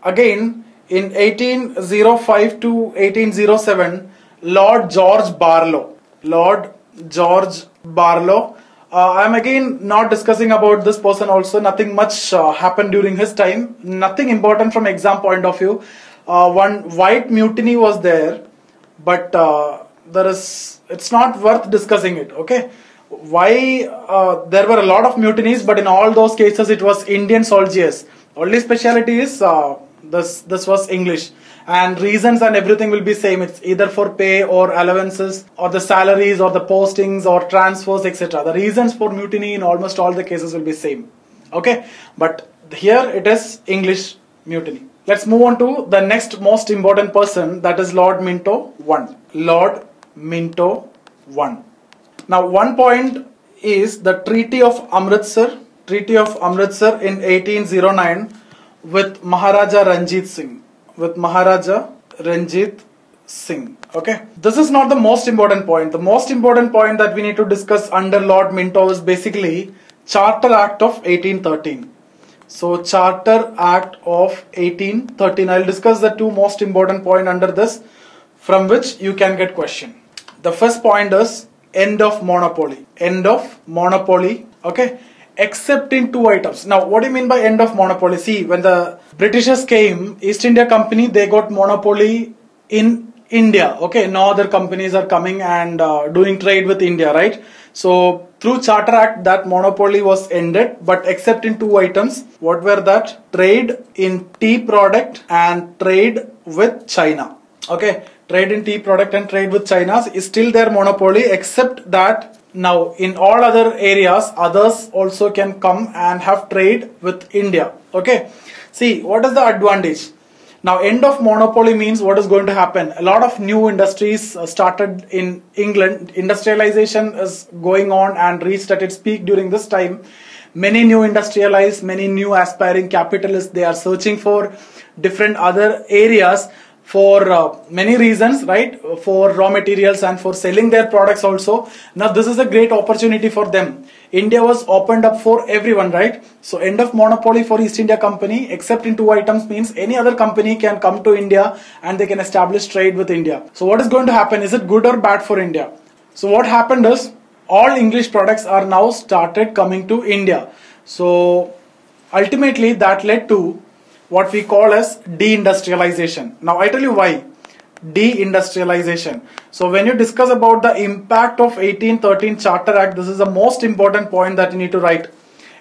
Again, in 1805 to 1807, Lord George Barlow. Lord George Barlow. I'm again not discussing about this person also. Nothing much happened during his time. Nothing important from exam point of view. One white mutiny was there, but it's not worth discussing it. Okay, why there were a lot of mutinies, but in all those cases it was Indian soldiers. Only speciality is this was English, and reasons and everything will be same. It's either for pay or allowances or the salaries or the postings or transfers, etc. The reasons for mutiny in almost all the cases will be same. Okay, but here it is English mutiny. Let's move on to the next most important person, that is Lord Minto I. Lord Minto I. Now, one point is the Treaty of Amritsar. Treaty of Amritsar in 1809 with Maharaja Ranjit Singh. With Maharaja Ranjit Singh. Okay. This is not the most important point. The most important point that we need to discuss under Lord Minto is basically Charter Act of 1813. So Charter Act of 1813. I'll discuss the two most important points under this, from which you can get question. The first point is end of monopoly. End of monopoly. Okay. Except in two items. Now, what do you mean by end of monopoly? See, when the Britishers came, East India Company, they got monopoly in India. Okay, no other companies are coming and doing trade with India, right? So, through Charter Act, that monopoly was ended, but except in two items. What were that? Trade in tea product and trade with China. Okay, trade in tea product and trade with China is still their monopoly, except that now in all other areas, others also can come and have trade with India. Okay, see, what is the advantage? Now, end of monopoly means what is going to happen? A lot of new industries started in England. Industrialization is going on and reached at its peak during this time. Many new industrialized, many new aspiring capitalists, they are searching for different other areas for many reasons, right? For raw materials and for selling their products also. Now, this is a great opportunity for them. India was opened up for everyone, right? So, end of monopoly for East India Company, except in two items, means any other company can come to India and they can establish trade with India. So, what is going to happen? Is it good or bad for India? So, what happened is all English products are now started coming to India. So, ultimately that led to what we call as deindustrialization. Now, I tell you why. Deindustrialization. So when you discuss about the impact of 1813 Charter Act, this is the most important point that you need to write.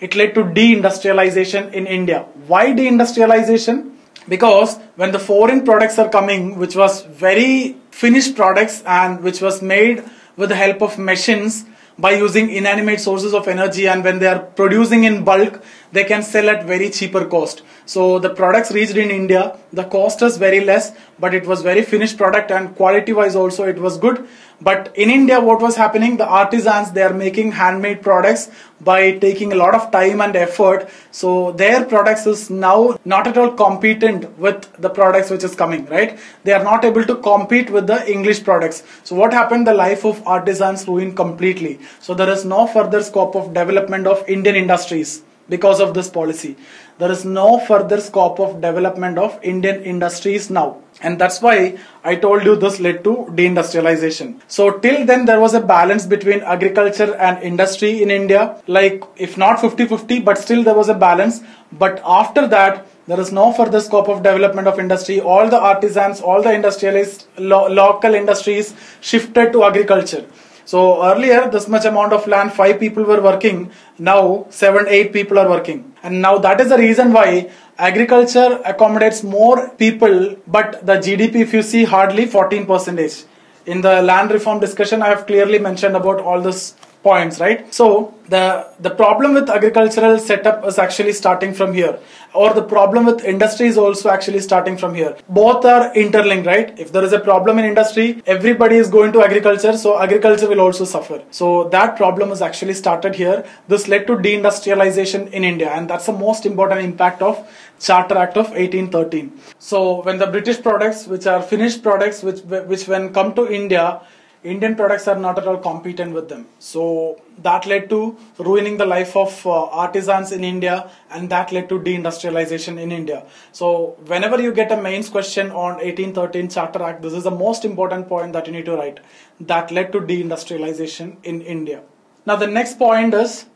It led to deindustrialization in India. Why deindustrialization? Because when the foreign products are coming, which was very finished products and which was made with the help of machines by using inanimate sources of energy, and when they are producing in bulk, they can sell at very cheaper cost. So the products reached in India, the cost is very less, but it was very finished product and quality wise also it was good. But in India, what was happening? The artisans, they are making handmade products by taking a lot of time and effort. So their products is now not at all competent with the products which is coming, right? They are not able to compete with the English products. So what happened? The life of artisans ruined completely. So there is no further scope of development of Indian industries. Because of this policy, there is no further scope of development of Indian industries now, and that's why I told you this led to deindustrialization. So till then there was a balance between agriculture and industry in India, like if not 50-50, but still there was a balance. But after that, there is no further scope of development of industry. All the artisans, all the industrialists, local industries shifted to agriculture. So earlier, this much amount of land, 5 people were working. Now 7-8 people are working. And now that is the reason why agriculture accommodates more people, but the GDP, if you see, hardly 14%. In the land reform discussion, I have clearly mentioned about all this points, right? So the problem with agricultural setup is actually starting from here, or the problem with industry is also actually starting from here. Both are interlinked, right? If there is a problem in industry, everybody is going to agriculture, so agriculture will also suffer. So that problem is actually started here. This led to deindustrialization in India, and that's the most important impact of Charter Act of 1813. So when the British products, which are finished products, which when come to India, Indian products are not at all competent with them. So that led to ruining the life of artisans in India, and that led to deindustrialization in India. So whenever you get a mains question on 1813 Charter Act, this is the most important point that you need to write. That led to deindustrialization in India. Now the next point is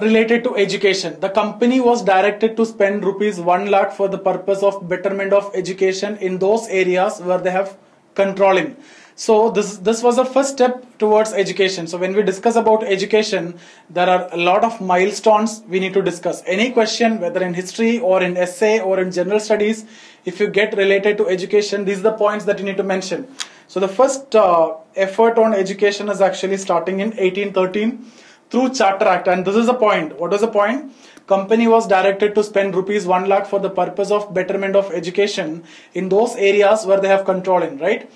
related to education. The company was directed to spend rupees 1 lakh for the purpose of betterment of education in those areas where they have control in. So this was the first step towards education. So when we discuss about education, there are a lot of milestones we need to discuss. Any question, whether in history or in essay or in general studies, if you get related to education, these are the points that you need to mention. So the first effort on education is actually starting in 1813 through Charter Act, and this is the point. What was the point? Company was directed to spend rupees 1 lakh for the purpose of betterment of education in those areas where they have control in, right?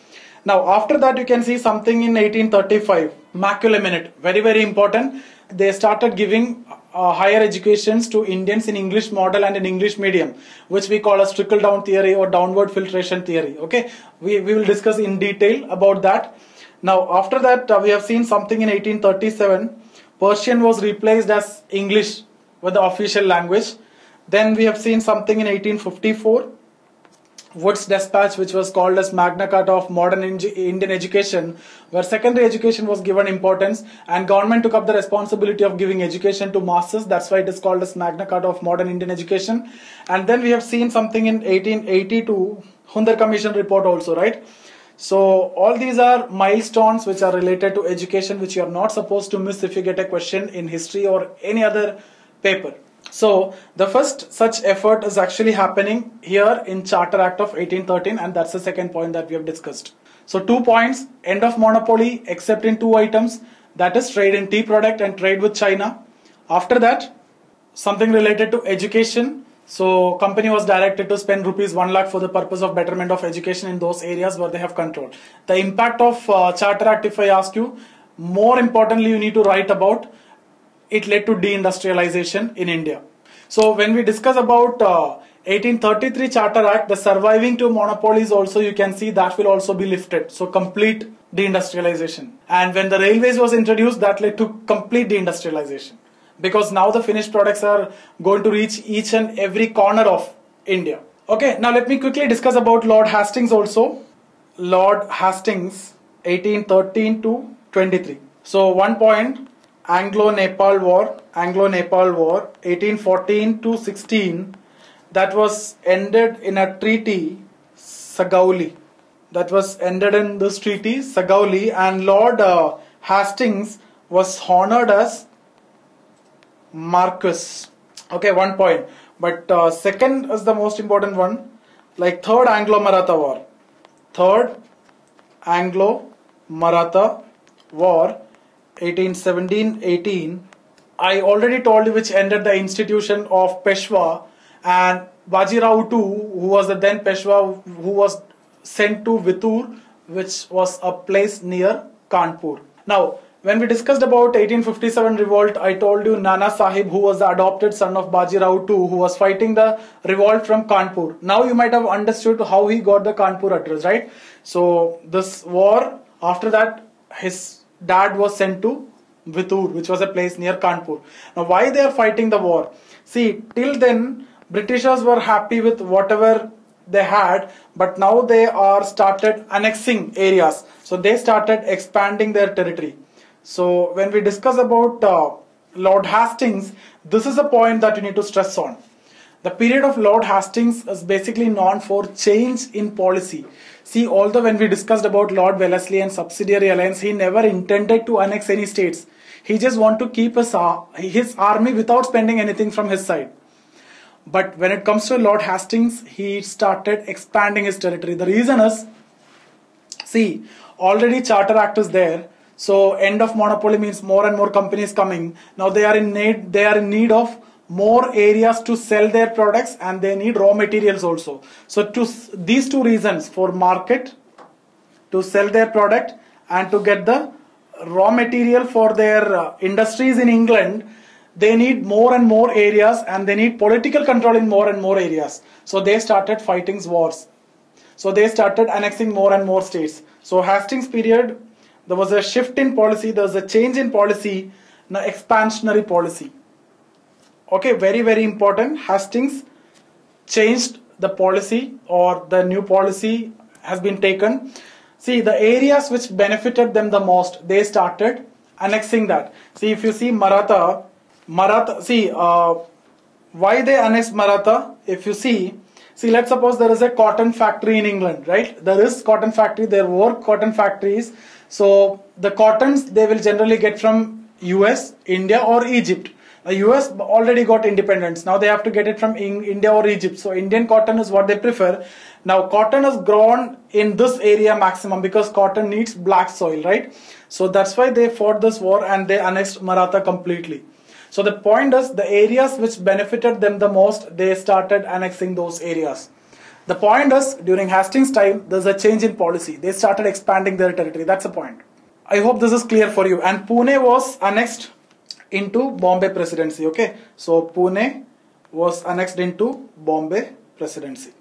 Now after that you can see something in 1835, Macula Minute, very very important. They started giving higher educations to Indians in English model and in English medium, which we call as trickle down theory or downward filtration theory. Okay, we will discuss in detail about that. Now after that we have seen something in 1837, Persian was replaced as English with the official language. Then we have seen something in 1854, Wood's Dispatch, which was called as Magna Carta of modern Indian education, where secondary education was given importance and government took up the responsibility of giving education to masses. That's why it is called as Magna Carta of modern Indian education. And then we have seen something in 1882, Hundar Commission report also, right? So all these are milestones which are related to education, which you are not supposed to miss if you get a question in history or any other paper. So the first such effort is actually happening here in Charter Act of 1813, and that's the second point that we have discussed. So 2 points: end of monopoly except in 2 items, that is trade in tea product and trade with China. After that, something related to education. So company was directed to spend rupees 1 lakh for the purpose of betterment of education in those areas where they have control. The impact of Charter Act, if I ask you, more importantly you need to write about it led to deindustrialization in India. So when we discuss about 1833 Charter Act, the surviving 2 monopolies also, you can see that will also be lifted. So complete deindustrialization. And when the railways was introduced, that led to complete deindustrialization, because now the finished products are going to reach each and every corner of India. Okay, now let me quickly discuss about Lord Hastings also. Lord Hastings, 1813 to 23. So 1 point, Anglo-Nepal War, 1814 to 16, that was ended in a treaty, Sagauli. That was ended in this treaty, Sagauli, and Lord Hastings was honored as Marquess. Okay, 1 point. But second is the most important one, like Third Anglo-Maratha War. Third Anglo-Maratha War, 1817-18. I already told you which ended the institution of Peshwa, and Bajirao too, who was the then Peshwa, who was sent to Vittur, which was a place near Kanpur. Now, when we discussed about 1857 revolt, I told you Nana Sahib, who was the adopted son of Bajirao II, who was fighting the revolt from Kanpur. Now you might have understood how he got the Kanpur address, right? So this war, after that, his dad was sent to Vittur, which was a place near Kanpur. Now why they are fighting the war? See, till then Britishers were happy with whatever they had, but now they are started annexing areas. So they started expanding their territory. So when we discuss about Lord Hastings, this is a point that you need to stress on. The period of Lord Hastings is basically known for change in policy. See, although when we discussed about Lord Wellesley and subsidiary alliance, he never intended to annex any states. He just wanted to keep his army without spending anything from his side. But when it comes to Lord Hastings, he started expanding his territory. The reason is, see, already Charter Act is there. So end of monopoly means more and more companies coming. Now they are in need of more areas to sell their products, and they need raw materials also. So to these 2 reasons, for market, to sell their product, and to get the raw material for their industries in England, they need more and more areas, and they need political control in more and more areas. So they started fighting wars. So they started annexing more and more states. So Hastings period, There was a shift in policy, there was a change in policy, now expansionary policy. Okay, very, very important. Hastings changed the policy, or the new policy has been taken. See, the areas which benefited them the most, they started annexing that. See, if you see Maratha, see, why they annexed Maratha? If you see, let's suppose there is a cotton factory in England, right? There is cotton factory, there were cotton factories. So the cottons, they will generally get from US, India or Egypt. US already got independence. Now they have to get it from India or Egypt. So Indian cotton is what they prefer. Now cotton is grown in this area maximum because cotton needs black soil, right? So that's why they fought this war and they annexed Maratha completely. So the point is, the areas which benefited them the most, they started annexing those areas. The point is, during Hastings' time, there's a change in policy. They started expanding their territory. That's the point. I hope this is clear for you. And Pune was annexed into Bombay Presidency. Okay, so Pune was annexed into Bombay Presidency.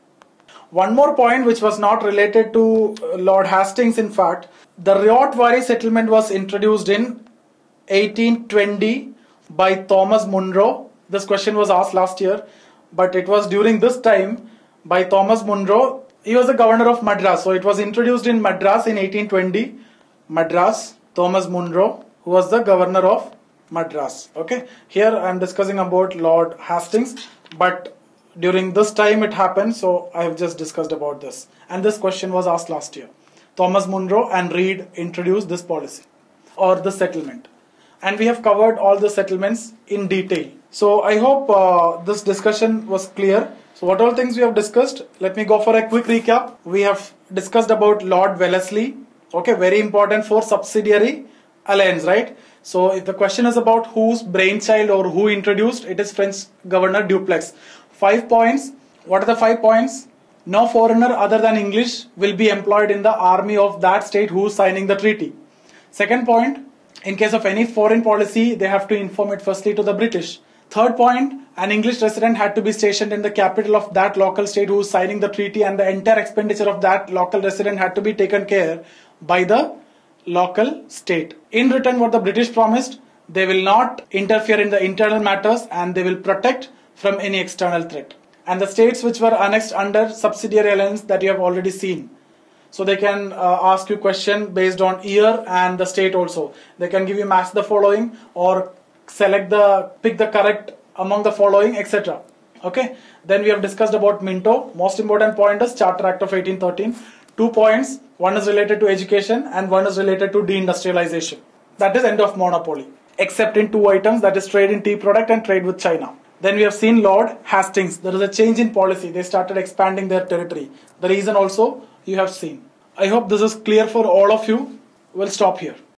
One more point which was not related to Lord Hastings, in fact, the Ryot-Wari settlement was introduced in 1820 by Thomas Munro. This question was asked last year, but it was during this time by Thomas Munro. He was the governor of Madras, so it was introduced in Madras in 1820. Madras, Thomas Munro, who was the governor of Madras. Okay, here I am discussing about Lord Hastings, but during this time it happened, so I have just discussed about this. And this question was asked last year. Thomas Munro and Reed introduced this policy or the settlement. And we have covered all the settlements in detail. So I hope this discussion was clear. So what all things we have discussed, let me go for a quick recap. We have discussed about Lord Wellesley. Okay, very important for subsidiary alliance, right? So if the question is about whose brainchild or who introduced, it is French Governor Dupleix. 5 points. What are the 5 points? No foreigner other than English will be employed in the army of that state who is signing the treaty. Second point, in case of any foreign policy, they have to inform it firstly to the British. Third point, an English resident had to be stationed in the capital of that local state who is signing the treaty, and the entire expenditure of that local resident had to be taken care by the local state. In return, what the British promised, they will not interfere in the internal matters and they will protect from any external threat. And the states which were annexed under subsidiary alliance that you have already seen. So they can ask you question based on year and the state also. They can give you match the following or pick the correct among the following, etc. Okay. Then we have discussed about minto. Most important point is Charter Act of 1813. 2 points. One is related to education and one is related to deindustrialization. That is end of monopoly. Except in 2 items, that is trade in tea product and trade with China. Then we have seen Lord Hastings. There is a change in policy. They started expanding their territory. The reason also you have seen. I hope this is clear for all of you. We'll stop here.